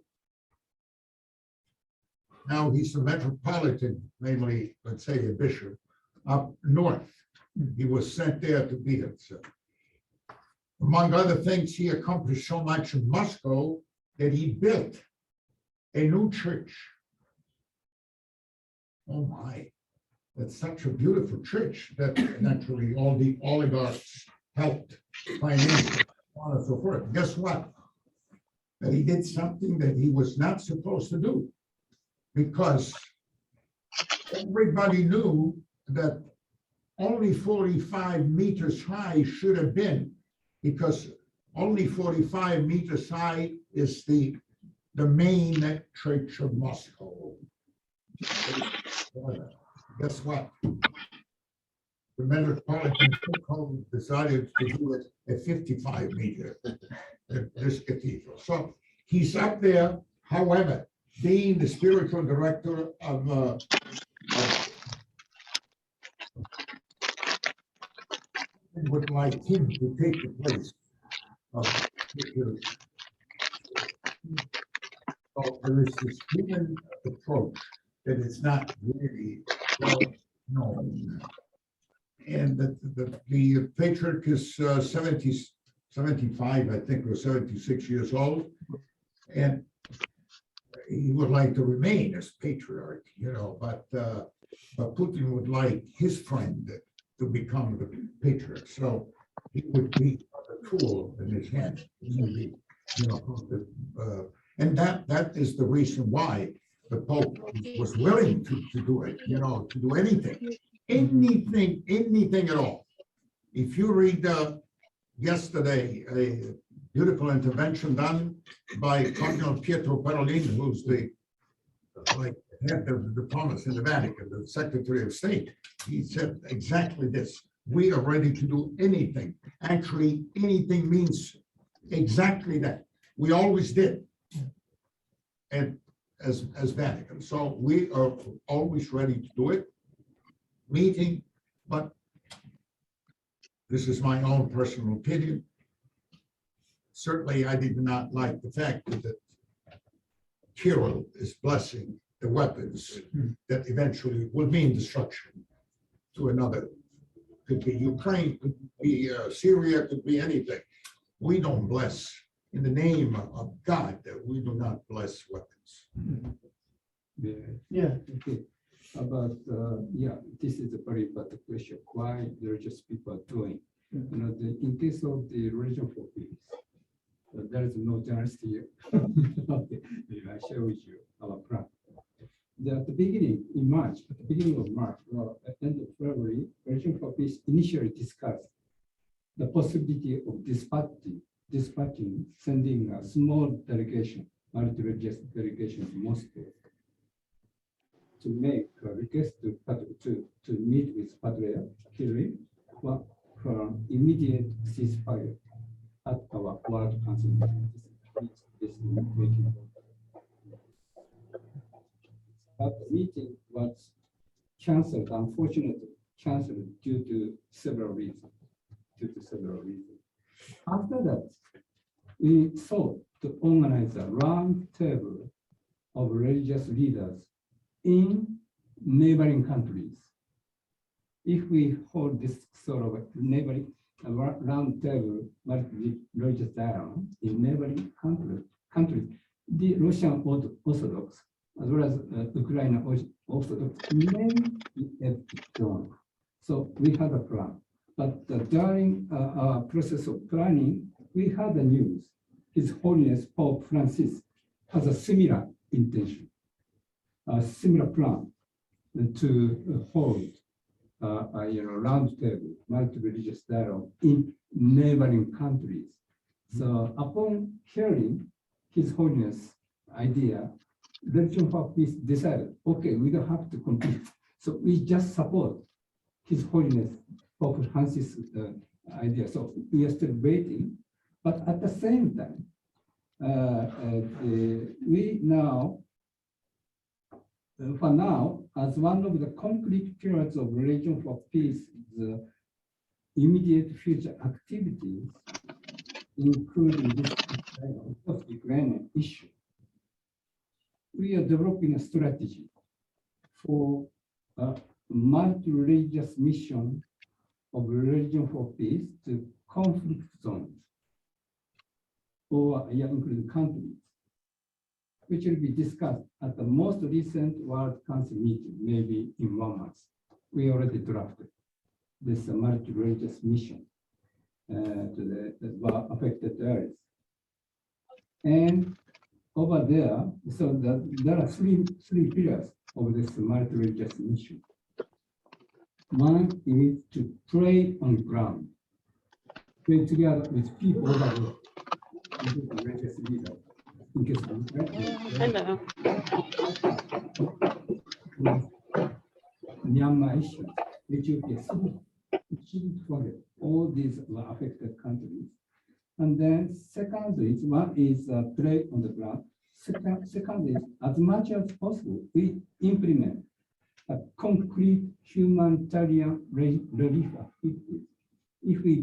Now he's a metropolitan, namely, let's say a bishop, up north. He was sent there to be it. So, among other things, he accomplished so much in Moscow that he built a new church. Oh my, that's such a beautiful church that naturally all the oligarchs helped financially, so on and so forth. Guess what? That he did something that he was not supposed to do, because everybody knew that only 45 meters high should have been, because only 45 meters high is the main church of Moscow. Guess what? The Metropolitan Code decided to do it at 55 meters, this cathedral. So he's up there, however, being the spiritual director of would like him to take the place of so there is this human approach that is not really well known. And the patriarch is 75, I think, or 76 years old. And he would like to remain as patriarch, but Putin would like his friend to become the patriarch. So he would be a tool in his hand. And that is the reason why the Pope was willing to do it, you know, to do anything at all. If you read yesterday, a beautiful intervention done by Cardinal Pietro Parolin, who's the head of the diplomacy in the Vatican, the Secretary of State. He said exactly this: we are ready to do anything. Actually, anything means exactly that. We always did, and as Vatican. So we are always ready to do it. Meeting, but this is my own personal opinion. Certainly, I did not like the fact that Kirill is blessing the weapons that eventually will mean destruction to another. Could be Ukraine, could be Syria, could be anything. We don't bless in the name of God, that we do not bless weapons. Yeah. Okay. About this is a very important question. Why religious people are doing? You know, in case of the religion for peace, there is no journalist here. Okay, I share with you our plan. At the beginning, in March, at the beginning of March, or at the end of February, Religion for Peace initially discussed the possibility of dispatching, sending a small delegation, multi-religious delegation to Moscow to make a request to meet with Patriarch Hilary for immediate ceasefire at our World Council meeting. But the meeting was cancelled, unfortunately, cancelled due to several reasons. After that, we sought to organize a round table of religious leaders in neighboring countries. If we hold this sort of neighboring round table, multi-religious dialogue in neighboring countries, the Russian Orthodox as well as Ukrainian Orthodox may be able to join. So we had a plan. But during our process of planning, we had the news. His Holiness Pope Francis has a similar intention, a similar plan to hold round table, multi-religious dialogue in neighboring countries. So upon hearing His Holiness' idea, Religion for Peace decided, okay, we don't have to compete. So we just support His Holiness Pope Francis' idea. So we are still waiting, but at the same time, we now, for now, as one of the concrete pillars of Religion for Peace, the immediate future activities, including this Ukrainian issue, we are developing a strategy for a multi-religious mission of Religion for Peace to conflict zones, or including countries, which will be discussed at the most recent World Council meeting, maybe in 1 month. We already drafted this multi-religious mission to the affected areas. And over there, so there are three pillars of this multi-religious mission. One is to pray on the ground, pray together with people over there, including religious leaders. Hello. Myanmar issues, Ethiopia, shouldn't forget all these affected countries. And then second is, one is pray on the ground. Second is, as much as possible, we implement a concrete humanitarian relief activities. If we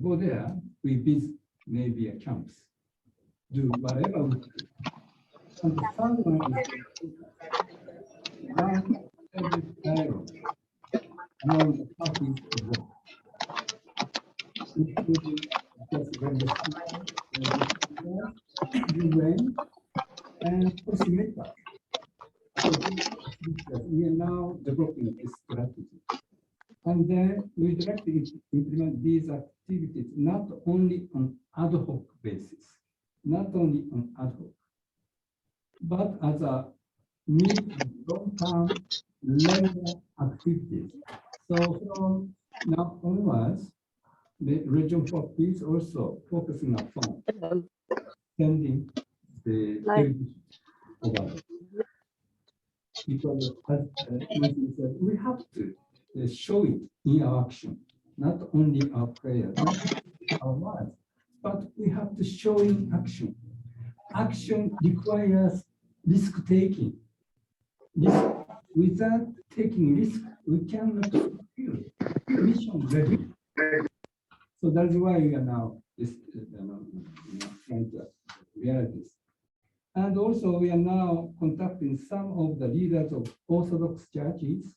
go there, we visit maybe a camps, do whatever we do. And the third one is run every dialogue among the parties involved, including UN and policymakers. We are now developing this strategy. And then we would like to implement these activities not only on ad hoc basis, but as a need long-term learning activities. So from now onwards, the Region for Peace also focusing upon sending the television over. Because as Monsignor said, we have to show it in our action, not only our prayer, not our words, but we have to show in action. Action requires risk-taking. Without taking risk, we cannot fulfill mission ready. So that's why we are now trying to realize. And also we are now contacting some of the leaders of Orthodox churches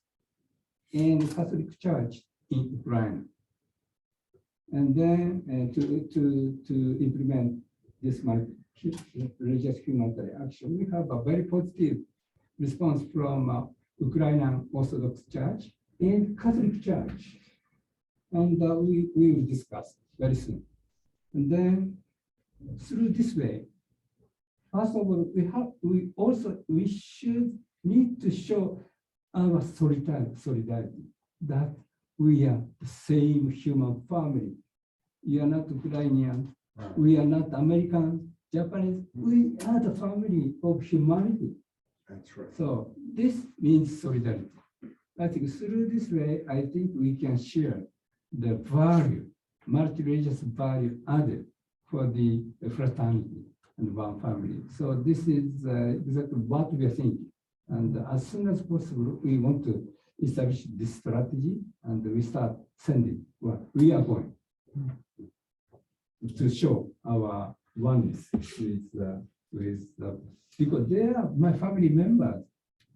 and Catholic Church in Ukraine. And then to implement this religious humanitarian action, we have a very positive response from Ukrainian Orthodox Church and Catholic Church. And we will discuss very soon. And then through this way, first of all, we should need to show our solidarity that we are the same human family. You are not Ukrainian, we are not American, Japanese, we are the family of humanity. That's right. So this means solidarity. I think through this way, I think we can share the value, multi-religious value added for the fraternity and one family. So this is exactly what we are thinking. And as soon as possible, we want to establish this strategy and we start sending what we are going to show our oneness because they are my family members.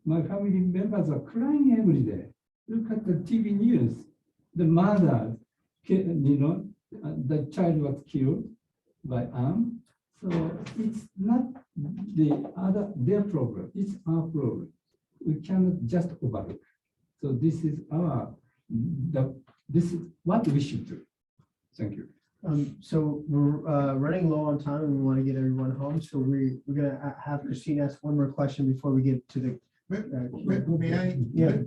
My family members are crying every day. Look at the TV news. The mother, the child was killed by arm. So it's not their problem, it's our problem. We cannot just overlook. So this is this is what we should do. Thank you. So we're running low on time and we want to get everyone home. So we're going to have Kristine ask one more question before we get to the. May I, Yeah.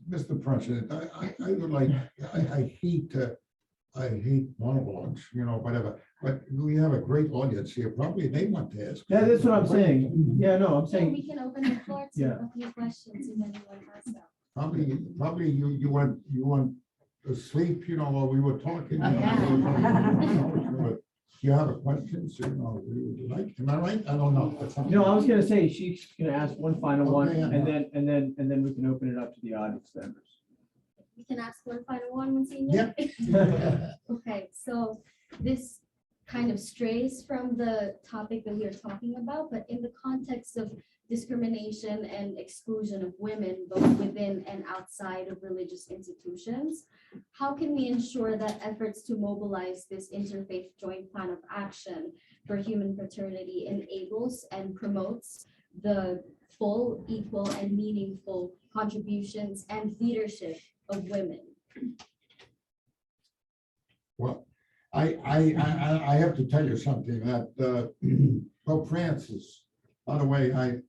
Mr. President, I would like, I hate monologues, whatever, but we have a great audience here. Probably they want to ask. Yeah, that's what I'm saying. Yeah, no, I'm So saying. we can open the floor to Yeah. a few questions if anyone has them. Probably you want to sleep, while we were talking. You have a question, so we would like, am I right? I don't know. No, I was going to say she's going to ask one final one, Okay, yeah. and then we can open it up to the audience members. We can ask one final one, Monsignor. Okay, so this kind of strays from the topic that we are talking about, but in the context of discrimination and exclusion of women, both within and outside of religious institutions, how can we ensure that efforts to mobilize this interfaith joint plan of action for human fraternity enables and promotes the full, equal, and meaningful contributions and leadership of women? Well, I have to tell you something that Pope Francis, by the way, I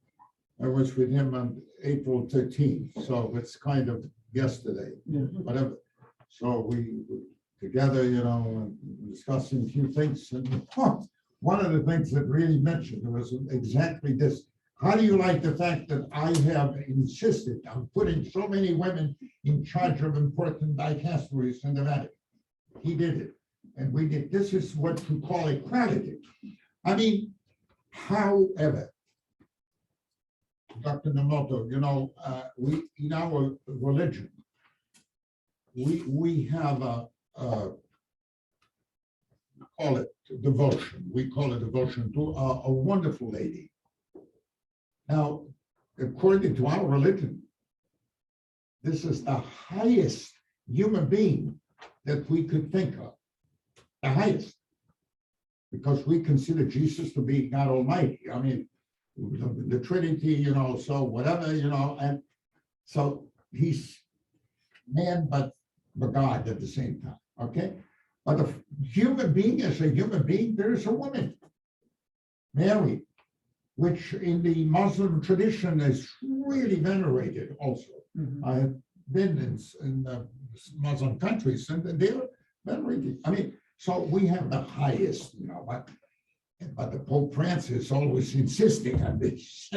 was with him on April 13th, so it's kind of yesterday, whatever. So we were together, and discussing a few things, and one of the things that really mentioned was exactly this. How do you like the fact that I have insisted on putting so many women in charge of important dicasteries in the Vatican? He did it, and we did. This is what you call equality. I mean, however, Dr. Nemoto, we in our religion, we have call it devotion. We call it devotion to a wonderful lady. Now, according to our religion, this is the highest human being that we could think of, the highest, because we consider Jesus to be God Almighty. I mean, the Trinity, so whatever, and so he's man, but God at the same time, okay? But the human being is a human being, there is a woman, Mary, which in the Muslim tradition is really venerated also. I have been in Muslim countries and they're venerated. I mean, so we have the highest, but the Pope Francis always insisting on this.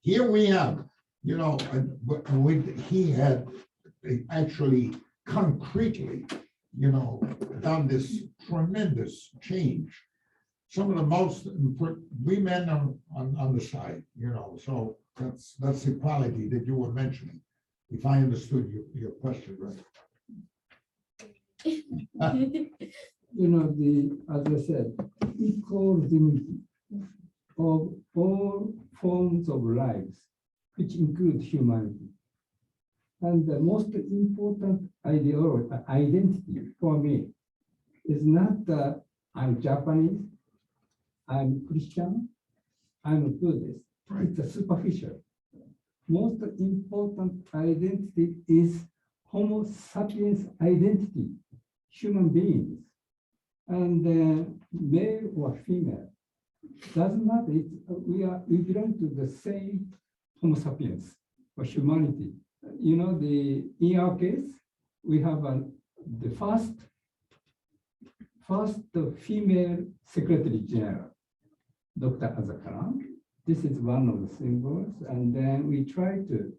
Here we have, he had actually concretely, done this tremendous change. Some of the most, we men are on the side, so that's the quality that you were mentioning, if I understood your question right. As I said, equal dignity of all forms of lives, which include humanity. And the most important identity for me is not that I'm Japanese, I'm Christian, I'm a Buddhist. It's a superficial. Most important identity is Homo sapiens identity, human beings. And male or female, doesn't matter. We belong to the same Homo sapiens or humanity. In our case, we have the first female Secretary General, Dr. Azakaran. This is one of the symbols. And then we try to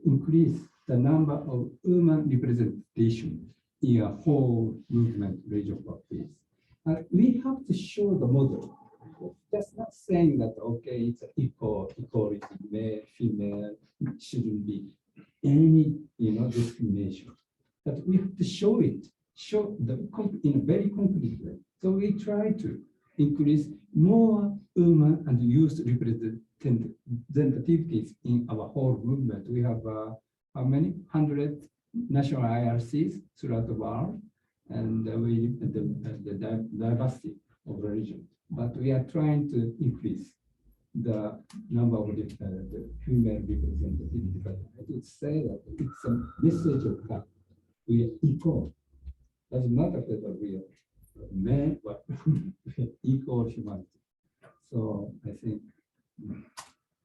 increase the number of women representation in a whole movement, Religion for Peace. We have to show the model. Just not saying that, okay, it's equality, male, female, shouldn't be any, discrimination. But we have to show it, in a very concrete way. So we try to increase more women and youth representativities in our whole movement. We have how many? 100 national IRCs throughout the world, and the diversity of religion. But we are trying to increase the number of the female representatives. But I would say that it's a message of that we are equal. Doesn't matter whether we are men, but equal humanity. So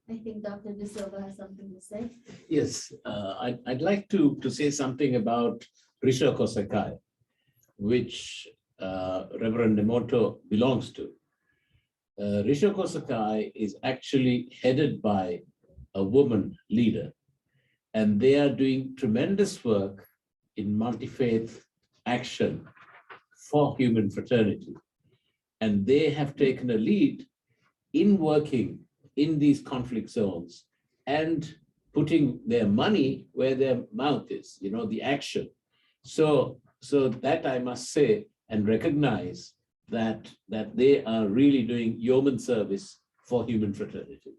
I think Dr. De Silva has something to say. Yes, I'd like to say something about Rishoko Sakai, which Reverend Nemoto belongs to. Rishoko Sakai is actually headed by a woman leader, and they are doing tremendous work in multi-faith action for human fraternity. And they have taken a lead in working in these conflict zones and putting their money where their mouth is, the action. So that I must say and recognize that they are really doing yeoman service for human fraternity.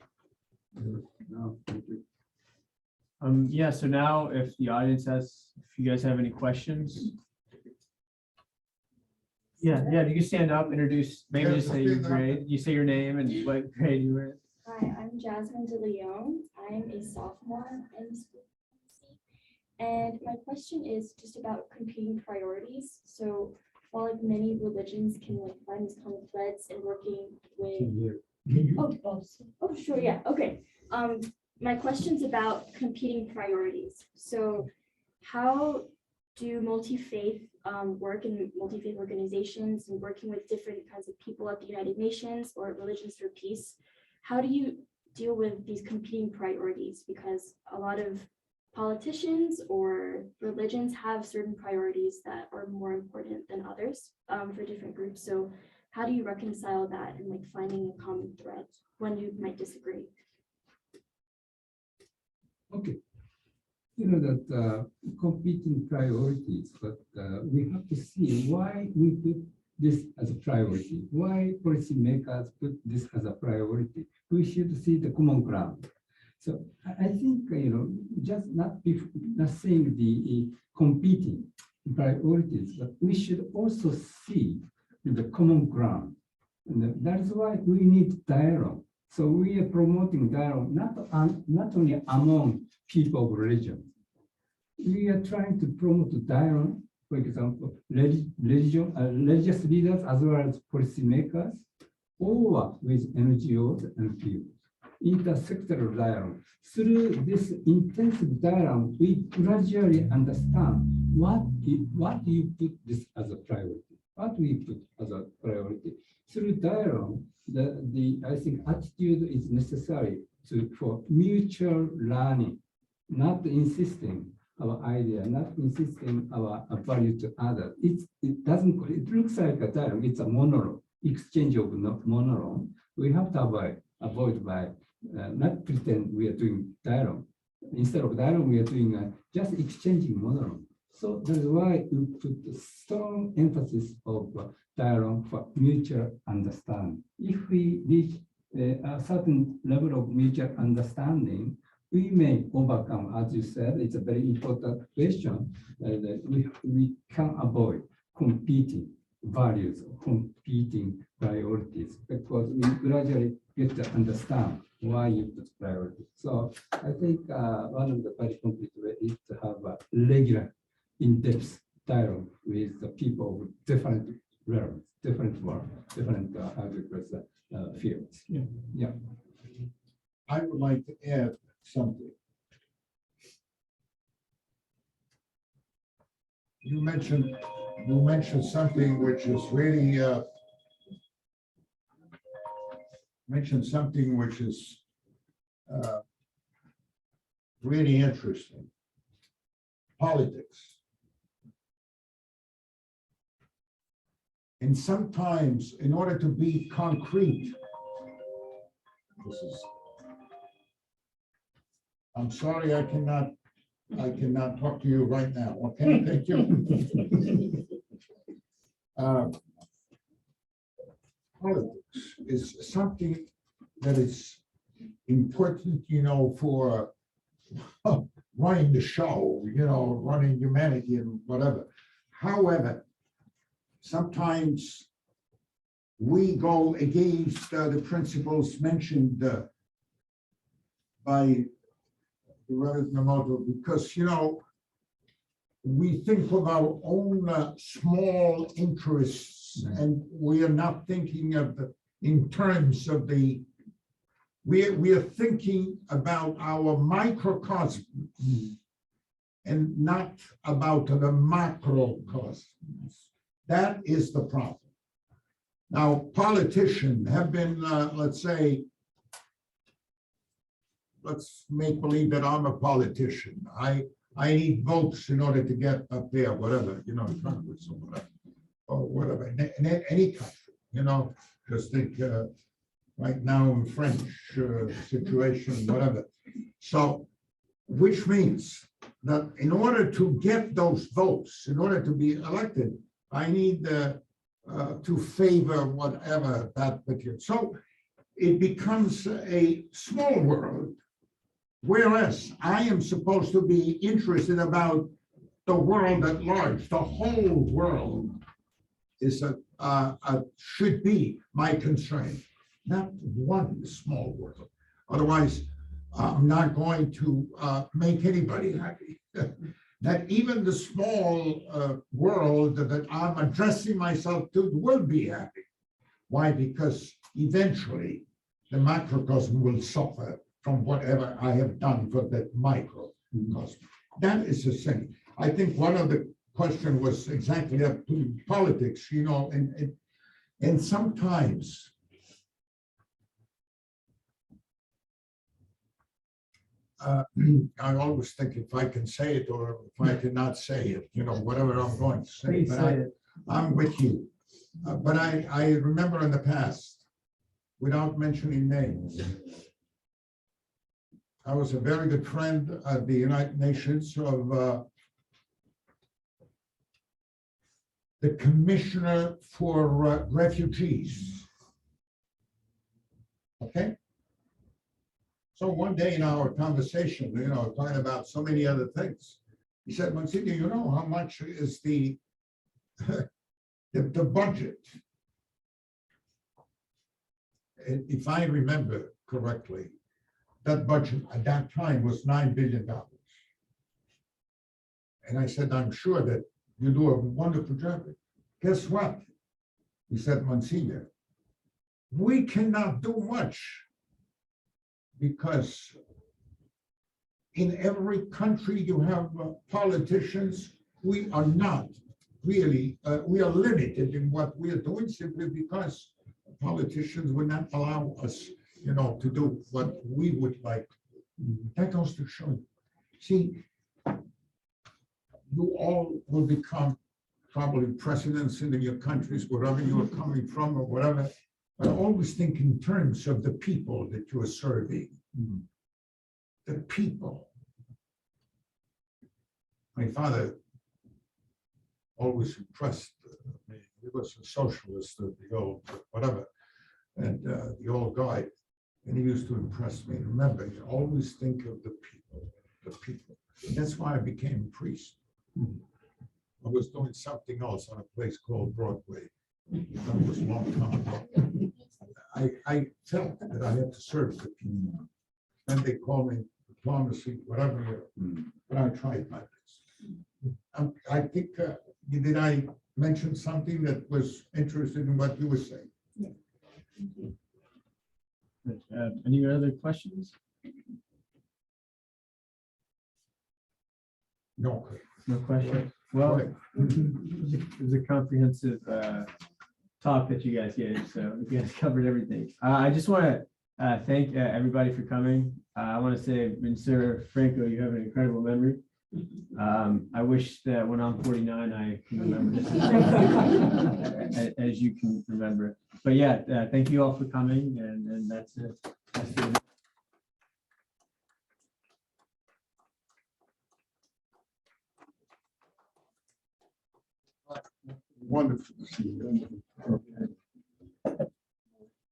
Yeah, so now if the audience if you guys have any questions. Yeah, you can stand up, introduce, maybe just say your grade, you say your name and what grade you were in. Hi, I'm Jasmine De Leon. I'm a sophomore in school. And my question is just about competing priorities. So while many religions can find these common threads and working with sure, yeah, okay. My question's about competing priorities. So how do multi-faith work in multi-faith organizations and working with different kinds of people at the United Nations or Religions for Peace? How do you deal with these competing priorities? Because a lot of politicians or religions have certain priorities that are more important than others for different groups. So how do you reconcile that and finding a common thread when you might disagree? Okay. That competing priorities, but we have to see why we put this as a priority. Why policymakers put this as a priority? We should see the common ground. So I think, just not saying the competing priorities, but we should also see the common ground. And that's why we need dialogue. So we are promoting dialogue, not only among people of religion. We are trying to promote dialogue, for example, religious leaders as well as policymakers, or with NGOs and people. intersectoral dialogue. Through this intensive dialogue, we gradually understand what you put this as a priority, what we put as a priority. Through dialogue, I think attitude is necessary for mutual learning, not insisting our idea, not insisting our value to others. It looks like a dialogue, it's a monologue, exchange of monologue. We have to avoid by not pretend we are doing dialogue. Instead of dialogue, we are doing just exchanging monologue. So that's why we put a strong emphasis of dialogue for mutual understanding. If we reach a certain level of mutual understanding, we may overcome, as you said, it's a very important question, that we can avoid competing values, competing priorities, because we gradually get to understand why you put priority. So I think one of the very complete way is to have a regular, in-depth dialogue with the people with different realms, different work, different fields. Yeah. I would like to add something. You mentioned something which is really really interesting. Politics. And sometimes, in order to be concrete, I'm sorry, I cannot talk to you right now. Okay, thank you. Politics is something that is important, for running the show, running humanity and whatever. However, sometimes we go against the principles mentioned by the Reverend Nemoto, because, we think of our own small interests, and we are not thinking of in terms of we are thinking about our microcosm and not about the macrocosm. That is the problem. Now, politicians have been, let's make believe that I'm a politician. I need votes in order to get up there, whatever, Congress or whatever, in any country, just think right now in French situation, whatever. So, which means that in order to get those votes, in order to be elected, I need to favor whatever that particular. So it becomes a small world, whereas I am supposed to be interested about the world at large. The whole world is should be my concern, not one small world. Otherwise, I'm not going to make anybody happy. That even the small world that I'm addressing myself to will be happy. Why? Because eventually the macrocosm will suffer from whatever I have done for that microcosm. That is the thing. I think one of the question was exactly up to politics, and sometimes I always think if I can say it or if I cannot say it, whatever I'm going to say. Please But say it. I'm with you. But I remember in the past, without mentioning names, I was a very good friend of the United Nations of the Commissioner for Refugees. Okay? So one day in our conversation, talking about so many other things, he said, Monsignor, you know how much is the budget? And if I remember correctly, that budget at that time was $9 billion. And I said, I'm sure that you do a wonderful job. Guess what? He said, Monsignor, we cannot do much because in every country you have politicians. We are not really, we are limited in what we are doing simply because politicians would not allow us, to do what we would like. That goes to show you. See, you all will become probably presidents in your countries, wherever you are coming from or whatever. But always think in terms of the people that you are serving. The people. My father always impressed me. He was a socialist of the old, whatever, and the old guy. And he used to impress me. Remember, you always think of the people, the people. That's why I became a priest. I was doing something else on a place called Broadway. That was a long time ago. I felt that I had to serve the people. Then they called me diplomacy, whatever, but I tried my best. I think, did I mention something that was interested in what you were saying? Any other questions? No. No questions? Well, it was a comprehensive talk that you guys gave, so you guys covered everything. I just want to thank everybody for coming. I want to say, Monsignor Franco, you have an incredible memory. I wish that when I'm 49, I can remember this as you can remember it. But yeah, thank you all for coming, and that's it. That's it. Wonderful to see you. Okay.